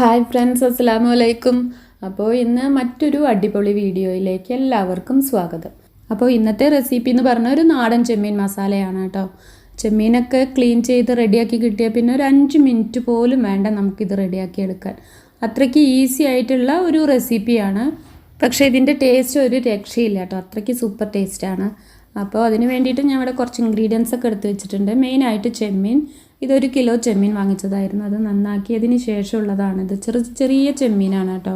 Hi friends, അസ്സലാമു അലൈക്കും. അപ്പോൾ ഇന്ന് മറ്റൊരു അടിപൊളി വീഡിയോയിലേക്ക് എല്ലാവർക്കും സ്വാഗതം. അപ്പോൾ ഇന്നത്തെ റെസിപ്പി എന്ന് പറഞ്ഞാൽ ഒരു നാടൻ ചെമ്മീൻ മസാലയാണ് കേട്ടോ. ചെമ്മീനൊക്കെ ക്ലീൻ ചെയ്ത് റെഡിയാക്കി കിട്ടിയാൽ പിന്നെ ഒരു 5 മിനിറ്റ് പോലും വേണ്ട നമുക്കിത് റെഡിയാക്കി എടുക്കാൻ. അത്രയ്ക്ക് ഈസി ആയിട്ടുള്ള ഒരു റെസിപ്പിയാണ്. പക്ഷേ ഇതിൻ്റെ ടേസ്റ്റ് ഒരു രക്ഷയില്ല കേട്ടോ, അത്രയ്ക്ക് സൂപ്പർ ടേസ്റ്റാണ്. അപ്പോൾ അതിന് വേണ്ടിയിട്ട് ഞാൻ ഇവിടെ കുറച്ച് ഇൻഗ്രീഡിയൻസ് ഒക്കെ എടുത്ത് വെച്ചിട്ടുണ്ട്. മെയിനായിട്ട് ചെമ്മീൻ, ഇതൊരു കിലോ ചെമ്മീൻ വാങ്ങിച്ചതായിരുന്നു. അത് നന്നാക്കിയതിന് ശേഷമുള്ളതാണ്. ഇത് ചെറിയ ചെമ്മീനാണ് കേട്ടോ.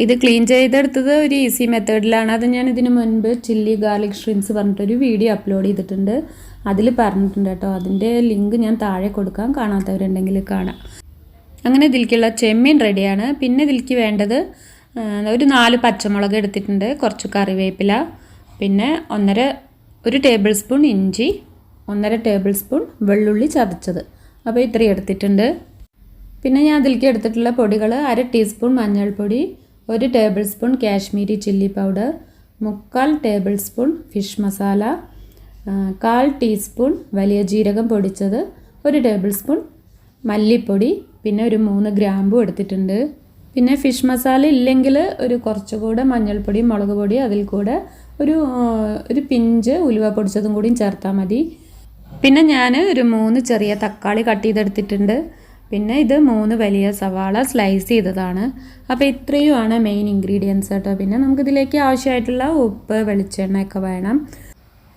ഇത് ക്ലീൻ ചെയ്തെടുത്തത് ഒരു ഈസി മെത്തേഡിലാണ്. അത് ഞാൻ ഇതിന് മുൻപ് ചില്ലി ഗാർലിക് ഷ്രിംസ് പറഞ്ഞിട്ടൊരു വീഡിയോ അപ്ലോഡ് ചെയ്തിട്ടുണ്ട്. അതിൽ പറഞ്ഞിട്ടുണ്ട് കേട്ടോ. അതിൻ്റെ ലിങ്ക് ഞാൻ താഴെ കൊടുക്കാം, കാണാത്തവരുണ്ടെങ്കിൽ കാണാം. അങ്ങനെ ഇതിലേക്കുള്ള ചെമ്മീൻ റെഡിയാണ്. പിന്നെ ഇതിലേക്ക് വേണ്ടത് ഒരു 4 പച്ചമുളക് എടുത്തിട്ടുണ്ട്, കുറച്ച് കറിവേപ്പില, പിന്നെ 1 ടേബിൾ സ്പൂൺ ഇഞ്ചി, 1.5 ടേബിൾ സ്പൂൺ വെള്ളുള്ളി ചതച്ചത്. അപ്പോൾ ഇത്രയും എടുത്തിട്ടുണ്ട്. പിന്നെ ഞാൻ അതിലേക്ക് എടുത്തിട്ടുള്ള പൊടികൾ 1/2 ടീസ്പൂൺ മഞ്ഞൾപ്പൊടി, 1 table spoon Kashmiri chilli powder, 3/4 table spoon fish masala, 1/4 teaspoon വലിയ ജീരകം പൊടിച്ചത്, 1 ടേബിൾ സ്പൂൺ മല്ലിപ്പൊടി, പിന്നെ ഒരു 3 ഗ്രാമ്പു എടുത്തിട്ടുണ്ട്. പിന്നെ ഫിഷ് മസാല ഇല്ലെങ്കിൽ ഒരു കുറച്ചുകൂടെ മഞ്ഞൾപ്പൊടി, മുളക് പൊടി, അതിൽ കൂടെ ഒരു പിഞ്ച് ഉലുവ പൊടിച്ചതും കൂടിയും ചേർത്താൽ മതി. പിന്നെ ഞാൻ ഒരു 3 ചെറിയ തക്കാളി കട്ട് ചെയ്തെടുത്തിട്ടുണ്ട്. പിന്നെ ഇത് 3 വലിയ സവാള സ്ലൈസ് ചെയ്തതാണ്. അപ്പോൾ ഇത്രയുമാണ് മെയിൻ ഇൻഗ്രീഡിയൻസ് കേട്ടോ. പിന്നെ നമുക്കിതിലേക്ക് ആവശ്യമായിട്ടുള്ള ഉപ്പ്, വെളിച്ചെണ്ണയൊക്കെ വേണം.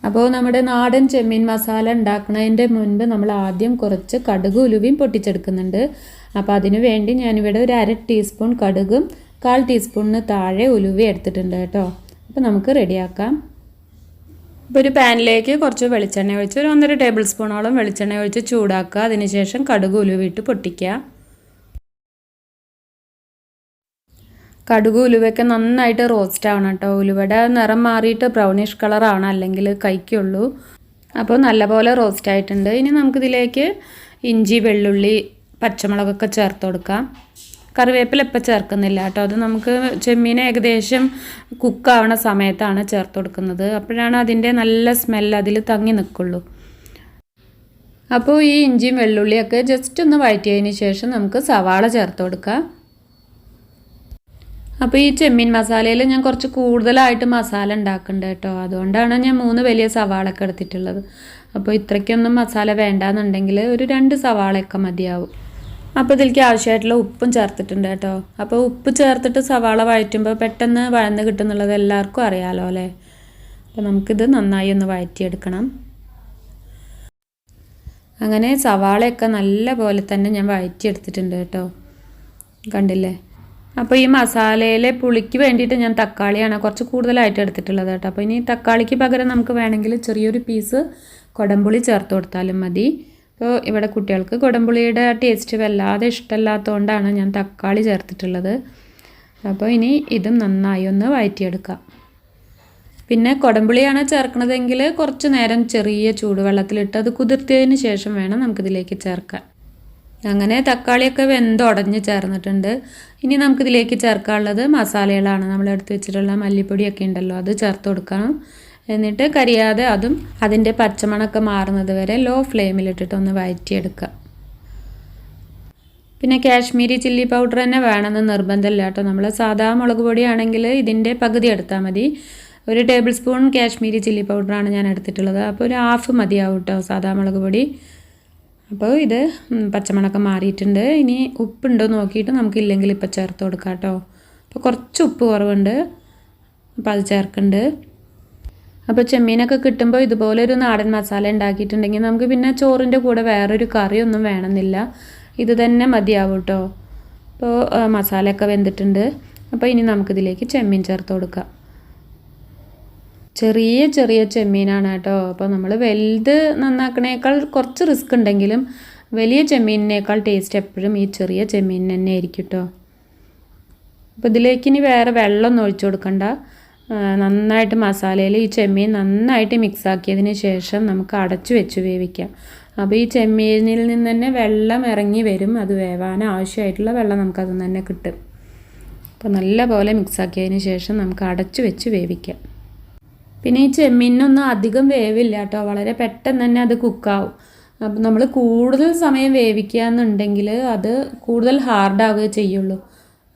അപ്പോൾ നമ്മുടെ നാടൻ ചെമ്മീൻ മസാല ഉണ്ടാക്കുന്നതിൻ്റെ മുൻപ് നമ്മൾ ആദ്യം കുറച്ച് കടുക് ഉലുവയും പൊട്ടിച്ചെടുക്കുന്നുണ്ട്. അപ്പോൾ അതിനു വേണ്ടി ഞാനിവിടെ ഒരു 1/2 ടീസ്പൂൺ കടുകും 1/4 ടീസ്പൂണിന് താഴെ ഉലുവ എടുത്തിട്ടുണ്ട് കേട്ടോ. അപ്പോൾ നമുക്ക് റെഡിയാക്കാം. ഇപ്പോൾ ഒരു പാനിലേക്ക് കുറച്ച് വെളിച്ചെണ്ണ ഒഴിച്ച് ഒരു 1.5 ടേബിൾ സ്പൂണോളം വെളിച്ചെണ്ണ ഒഴിച്ച് ചൂടാക്കുക. അതിനുശേഷം കടുക് ഉലുവയിട്ട് പൊട്ടിക്കുക. കടുക് ഉലുവയൊക്കെ നന്നായിട്ട് റോസ്റ്റ് ആവണം കേട്ടോ. ഉലുവയുടെ നിറം മാറിയിട്ട് ബ്രൗണിഷ് കളറാവണം, അല്ലെങ്കിൽ കഴിക്കുള്ളൂ. അപ്പോൾ നല്ലപോലെ റോസ്റ്റ് ആയിട്ടുണ്ട്. ഇനി നമുക്കിതിലേക്ക് ഇഞ്ചി, വെള്ളുള്ളി, പച്ചമുളകൊക്കെ ചേർത്ത് കൊടുക്കാം. കറിവേപ്പില ഇപ്പം ചേർക്കുന്നില്ല കേട്ടോ. അത് നമുക്ക് ചെമ്മീൻ ഏകദേശം കുക്കാവണ സമയത്താണ് ചേർത്ത് കൊടുക്കുന്നത്. അപ്പോഴാണ് അതിൻ്റെ നല്ല സ്മെല്ല് അതിൽ തങ്ങി നിൽക്കുള്ളൂ. അപ്പോൾ ഈ ഇഞ്ചിയും വെള്ളുള്ളിയൊക്കെ ജസ്റ്റ് ഒന്ന് വഴറ്റിയതിന് ശേഷം നമുക്ക് സവാള ചേർത്ത് കൊടുക്കാം. അപ്പോൾ ഈ ചെമ്മീൻ മസാലയിൽ ഞാൻ കുറച്ച് കൂടുതലായിട്ട് മസാല ഉണ്ടാക്കുന്നുണ്ട് കേട്ടോ. അതുകൊണ്ടാണ് ഞാൻ 3 വലിയ സവാളയൊക്കെ എടുത്തിട്ടുള്ളത്. അപ്പോൾ ഇത്രയ്ക്കൊന്നും മസാല വേണ്ടാന്നുണ്ടെങ്കിൽ ഒരു 2 സവാളയൊക്കെ മതിയാവും. അപ്പോൾ ഇതിലേക്ക് ആവശ്യമായിട്ടുള്ള ഉപ്പും ചേർത്തിട്ടുണ്ട് കേട്ടോ. അപ്പോൾ ഉപ്പ് ചേർത്തിട്ട് സവാള വഴറ്റുമ്പോൾ പെട്ടെന്ന് വഴന്ന് കിട്ടുന്നുള്ളത് എല്ലാവർക്കും അറിയാമല്ലോ അല്ലേ. അപ്പോൾ നമുക്കിത് നന്നായി ഒന്ന് വഴറ്റിയെടുക്കണം. അങ്ങനെ സവാളയൊക്കെ നല്ല പോലെ തന്നെ ഞാൻ വഴറ്റിയെടുത്തിട്ടുണ്ട് കേട്ടോ, കണ്ടില്ലേ. അപ്പോൾ ഈ മസാലയിലെ പുളിക്ക് വേണ്ടിയിട്ട് ഞാൻ തക്കാളിയാണ് കുറച്ച് കൂടുതലായിട്ട് എടുത്തിട്ടുള്ളത് കേട്ടോ. അപ്പോൾ ഇനി തക്കാളിക്ക് പകരം നമുക്ക് വേണമെങ്കിൽ ചെറിയൊരു പീസ് കുടംപുളി ചേർത്ത് കൊടുത്താലും മതി. അപ്പോൾ ഇവിടെ കുട്ടികൾക്ക് കുടംപുളിയുടെ ടേസ്റ്റ് വല്ലാതെ ഇഷ്ടമല്ലാത്തതുകൊണ്ടാണ് ഞാൻ തക്കാളി ചേർത്തിട്ടുള്ളത്. അപ്പോൾ ഇനി ഇതും നന്നായി ഒന്ന് വഴറ്റിയെടുക്കാം. പിന്നെ കുടംപുളിയാണ് ചേർക്കണതെങ്കിൽ കുറച്ച് നേരം ചെറിയ ചൂടുവെള്ളത്തിലിട്ട് അത് കുതിർത്തതിന് ശേഷം വേണം നമുക്കിതിലേക്ക് ചേർക്കാൻ. അങ്ങനെ തക്കാളിയൊക്കെ വെന്തുടഞ്ഞ് ചേർന്നിട്ടുണ്ട്. ഇനി നമുക്കിതിലേക്ക് ചേർക്കാനുള്ളത് മസാലകളാണ്. നമ്മൾ എടുത്ത് വെച്ചിട്ടുള്ള മല്ലിപ്പൊടിയൊക്കെ ഉണ്ടല്ലോ, അത് ചേർത്ത് കൊടുക്കണം. എന്നിട്ട് കരിയാതെ അതും അതിൻ്റെ പച്ചമണമൊക്കെ മാറുന്നത് വരെ ലോ ഫ്ലെയിമിലിട്ടിട്ട് ഒന്ന് വഴറ്റിയെടുക്കുക. പിന്നെ കാശ്മീരി ചില്ലി പൗഡർ തന്നെ വേണമെന്ന് നിർബന്ധമില്ല കേട്ടോ. നമ്മൾ സാധാ മുളക് പൊടിയാണെങ്കിൽ ഇതിൻ്റെ പകുതി എടുത്താൽ മതി. 1 ടേബിൾ സ്പൂൺ കാശ്മീരി ചില്ലി പൗഡറാണ് ഞാൻ എടുത്തിട്ടുള്ളത്. അപ്പോൾ ഒരു 1/2 മതിയാവും കേട്ടോ സാധാ മുളക് പൊടി. അപ്പോൾ ഇത് പച്ചമണമൊക്കെ മാറിയിട്ടുണ്ട്. ഇനി ഉപ്പുണ്ടോ നോക്കിയിട്ട് നമുക്കില്ലെങ്കിൽ ഇപ്പോൾ ചേർത്ത് കൊടുക്കാം കേട്ടോ. അപ്പോൾ കുറച്ച് ഉപ്പ് കുറവുണ്ട്, അപ്പോൾ അത് ചേർക്കുന്നുണ്ട്. അപ്പോൾ ചെമ്മീനൊക്കെ കിട്ടുമ്പോൾ ഇതുപോലെ ഒരു നാടൻ മസാല ഉണ്ടാക്കിയിട്ടുണ്ടെങ്കിൽ നമുക്ക് പിന്നെ ചോറിൻ്റെ കൂടെ വേറൊരു കറിയൊന്നും വേണമെന്നില്ല, ഇത് തന്നെ മതിയാവും കേട്ടോ. അപ്പോൾ മസാലയൊക്കെ വെന്തിട്ടുണ്ട്. അപ്പോൾ ഇനി നമുക്കിതിലേക്ക് ചെമ്മീൻ ചേർത്ത് കൊടുക്കാം. ചെറിയ ചെമ്മീനാണ് കേട്ടോ. അപ്പോൾ നമ്മൾ വലുത് നന്നാക്കണേക്കാൾ കുറച്ച് റിസ്ക് ഉണ്ടെങ്കിലും വലിയ ചെമ്മീനിനേക്കാൾ ടേസ്റ്റ് എപ്പോഴും ഈ ചെറിയ ചെമ്മീൻ തന്നെ ആയിരിക്കും കേട്ടോ. അപ്പോൾ ഇതിലേക്ക് ഇനി വേറെ വെള്ളമൊന്നും ഒഴിച്ചു കൊടുക്കണ്ട. നന്നായിട്ട് മസാലയിൽ ഈ ചെമ്മീൻ നന്നായിട്ട് മിക്സ് ആക്കിയതിന് ശേഷം നമുക്ക് അടച്ചു വെച്ച് വേവിക്കാം. അപ്പോൾ ഈ ചെമ്മീനിൽ നിന്ന് തന്നെ വെള്ളം ഇറങ്ങി വരും. അത് വേവാൻ ആവശ്യമായിട്ടുള്ള വെള്ളം നമുക്കത് തന്നെ കിട്ടും. അപ്പോൾ നല്ല പോലെ മിക്സ് ആക്കിയതിന് ശേഷം നമുക്ക് അടച്ചു വെച്ച് വേവിക്കാം. പിന്നെ ഈ ചെമ്മീനൊന്നും അധികം വേവില്ല കേട്ടോ, വളരെ പെട്ടെന്ന് തന്നെ അത് കുക്കാവും. അപ്പം നമ്മൾ കൂടുതൽ സമയം വേവിക്കുക എന്നുണ്ടെങ്കിൽ അത് കൂടുതൽ ഹാർഡാവുകയേ ചെയ്യുള്ളൂ.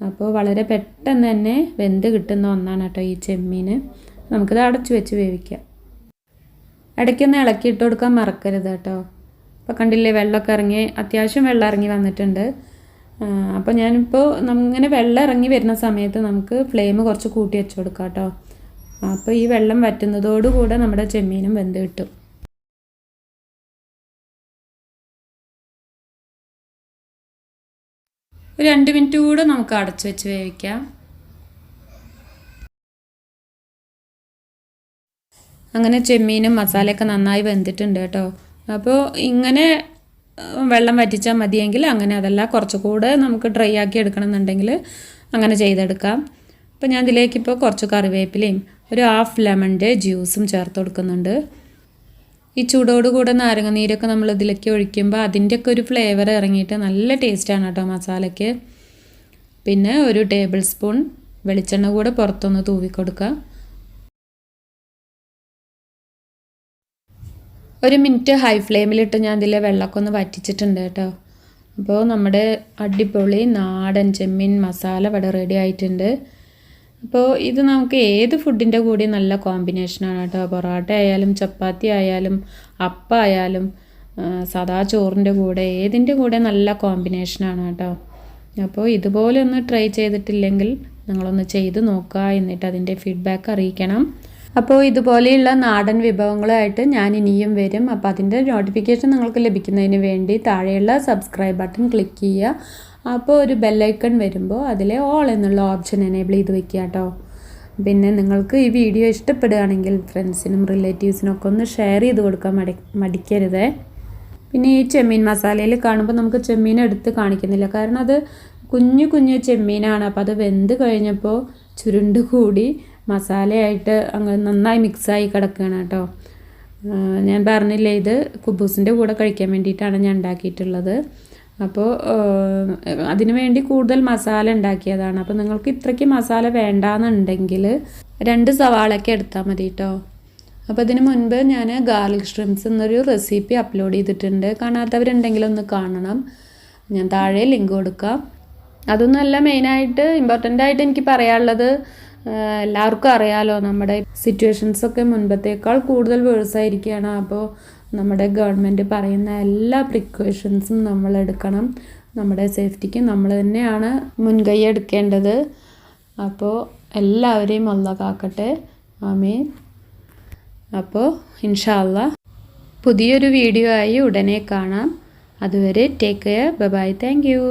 അപ്പോൾ വളരെ പെട്ടെന്ന് തന്നെ വെന്ത് കിട്ടുന്ന ഒന്നാണ് കേട്ടോ ഈ ചെമ്മീൻ. നമുക്കിത് അടച്ചു വെച്ച് വേവിക്കാം. ഇടയ്ക്കൊന്ന് ഇളക്കിയിട്ട് കൊടുക്കാൻ മറക്കരുത് കേട്ടോ. അപ്പോൾ കണ്ടില്ലേ, വെള്ളമൊക്കെ ഇറങ്ങി, അത്യാവശ്യം വെള്ളം ഇറങ്ങി വന്നിട്ടുണ്ട്. അപ്പോൾ ഞാനിപ്പോൾ ഇങ്ങനെ വെള്ളം ഇറങ്ങി വരുന്ന സമയത്ത് നമുക്ക് ഫ്ലെയിം കുറച്ച് കൂട്ടി വെച്ച് കൊടുക്കാം കേട്ടോ. അപ്പോൾ ഈ വെള്ളം വറ്റുന്നതോടുകൂടെ നമ്മുടെ ചെമ്മീനും വെന്ത് കിട്ടും. ഒരു 2 മിനിറ്റ് കൂടെ നമുക്ക് അടച്ചു വെച്ച് വേവിക്കാം. അങ്ങനെ ചെമ്മീനും മസാലയൊക്കെ നന്നായി വെന്തിട്ടുണ്ട് കേട്ടോ. അപ്പോൾ ഇങ്ങനെ വെള്ളം വറ്റിച്ചാൽ മതിയെങ്കിൽ അങ്ങനെ, അതല്ല കുറച്ചുകൂടെ നമുക്ക് ഡ്രൈ ആക്കി എടുക്കണം എന്നുണ്ടെങ്കിൽ അങ്ങനെ ചെയ്തെടുക്കാം. അപ്പോൾ ഞാൻ ഇതിലേക്കിപ്പോൾ കുറച്ച് കറിവേപ്പിലയും ഒരു 1/2 ലെമണിൻ്റെ ജ്യൂസും ചേർത്ത് കൊടുക്കുന്നുണ്ട്. ഈ ചൂടോടുകൂടെ നാരങ്ങ നീരൊക്കെ നമ്മൾ ഇതിലേക്ക് ഒഴിക്കുമ്പോൾ അതിൻ്റെയൊക്കെ ഒരു ഫ്ലേവർ ഇറങ്ങിയിട്ട് നല്ല ടേസ്റ്റാണ് കേട്ടോ മസാലയ്ക്ക്. പിന്നെ ഒരു ടേബിൾ സ്പൂൺ വെളിച്ചെണ്ണ കൂടെ പുറത്തൊന്ന് തൂവി കൊടുക്കുക. 1 മിനിറ്റ് ഹൈ ഫ്ലെയിമിലിട്ട് ഞാൻ ഇതിലെ വെള്ളമൊക്കെ ഒന്ന് വറ്റിച്ചിട്ടുണ്ട് കേട്ടോ. അപ്പോൾ നമ്മുടെ അടിപൊളി നാടൻ ചെമ്മീൻ മസാല ഇവിടെ റെഡി ആയിട്ടുണ്ട്. അപ്പോൾ ഇത് നമുക്ക് ഏത് ഫുഡിൻ്റെ കൂടി നല്ല കോമ്പിനേഷനാണ് കേട്ടോ. പൊറോട്ട ആയാലും ചപ്പാത്തി ആയാലും അപ്പമായാലും സാദാ ചോറിൻ്റെ കൂടെ ഏതിൻ്റെ കൂടെ നല്ല കോമ്പിനേഷനാണ് കേട്ടോ. അപ്പോൾ ഇതുപോലെ ഒന്ന് ട്രൈ ചെയ്തിട്ടില്ലെങ്കിൽ നിങ്ങളൊന്ന് ചെയ്ത് നോക്കുക, എന്നിട്ട് അതിൻ്റെ ഫീഡ്ബാക്ക് അറിയിക്കണം. അപ്പോൾ ഇതുപോലെയുള്ള നാടൻ വിഭവങ്ങളായിട്ട് ഞാൻ ഇനിയും വരും. അപ്പോൾ അതിൻ്റെ നോട്ടിഫിക്കേഷൻ നിങ്ങൾക്ക് ലഭിക്കുന്നതിന് വേണ്ടി താഴെയുള്ള സബ്സ്ക്രൈബ് ബട്ടൺ ക്ലിക്ക് ചെയ്യുക. അപ്പോൾ ഒരു ബെല്ലൈക്കൺ വരുമ്പോൾ അതിലെ ഓൾ എന്നുള്ള ഓപ്ഷൻ എനേബിൾ ചെയ്ത് വെക്കുക കേട്ടോ. പിന്നെ നിങ്ങൾക്ക് ഈ വീഡിയോ ഇഷ്ടപ്പെടുകയാണെങ്കിൽ ഫ്രണ്ട്സിനും റിലേറ്റീവ്സിനും ഒക്കെ ഒന്ന് ഷെയർ ചെയ്ത് കൊടുക്കാൻ മടിക്കരുതേ. പിന്നെ ഈ ചെമ്മീൻ മസാലയിൽ കാണുമ്പോൾ നമുക്ക് ചെമ്മീൻ എടുത്ത് കാണിക്കുന്നില്ല, കാരണം അത് കുഞ്ഞു കുഞ്ഞു ചെമ്മീനാണ്. അപ്പോൾ അത് വെന്ത് കഴിഞ്ഞപ്പോൾ ചുരുണ്ട് കൂടി മസാലയായിട്ട് അങ്ങനെ നന്നായി മിക്സായി കിടക്കുകയാണ് കേട്ടോ. ഞാൻ പറഞ്ഞില്ലേ, ഇത് കുബൂസിൻ്റെ കൂടെ കഴിക്കാൻ വേണ്ടിയിട്ടാണ് ഞാൻ ഉണ്ടാക്കിയിട്ടുള്ളത്. അപ്പോൾ അതിനു വേണ്ടി കൂടുതൽ മസാല ഉണ്ടാക്കിയതാണ്. അപ്പോൾ നിങ്ങൾക്ക് ഇത്രയ്ക്ക് മസാല വേണ്ടാന്നുണ്ടെങ്കിൽ 2 സവാളയൊക്കെ എടുത്താൽ മതി കേട്ടോ. അപ്പോൾ ഇതിന് മുൻപ് ഞാൻ ഗാർലിക് ഷ്രിംപ്സ് എന്നൊരു റെസിപ്പി അപ്ലോഡ് ചെയ്തിട്ടുണ്ട്. കാണാത്തവരുണ്ടെങ്കിൽ ഒന്ന് കാണണം. ഞാൻ താഴെ ലിങ്ക് കൊടുക്കാം. അതൊന്നുമല്ല മെയിനായിട്ട് ഇമ്പോർട്ടൻ്റ് ആയിട്ട് എനിക്ക് പറയാനുള്ളത്, എല്ലാവർക്കും അറിയാലോ നമ്മുടെ സിറ്റുവേഷൻസൊക്കെ മുൻപത്തേക്കാൾ കൂടുതൽ വേഴ്സായിരിക്കുകയാണ്. അപ്പോൾ നമ്മുടെ ഗവൺമെൻറ് പറയുന്ന എല്ലാ പ്രിക്കോഷൻസും നമ്മൾ എടുക്കണം. നമ്മുടെ സേഫ്റ്റിക്ക് നമ്മൾ തന്നെയാണ് മുൻകൈ എടുക്കേണ്ടത്. അപ്പോൾ എല്ലാവരെയും അല്ലാഹ് കാക്കട്ടെ. ആമീൻ. അപ്പോൾ ഇൻഷാ അല്ലാഹ് പുതിയൊരു വീഡിയോ ആയി ഉടനെ കാണാം. അതുവരെ take care. Bye bye. Thank you.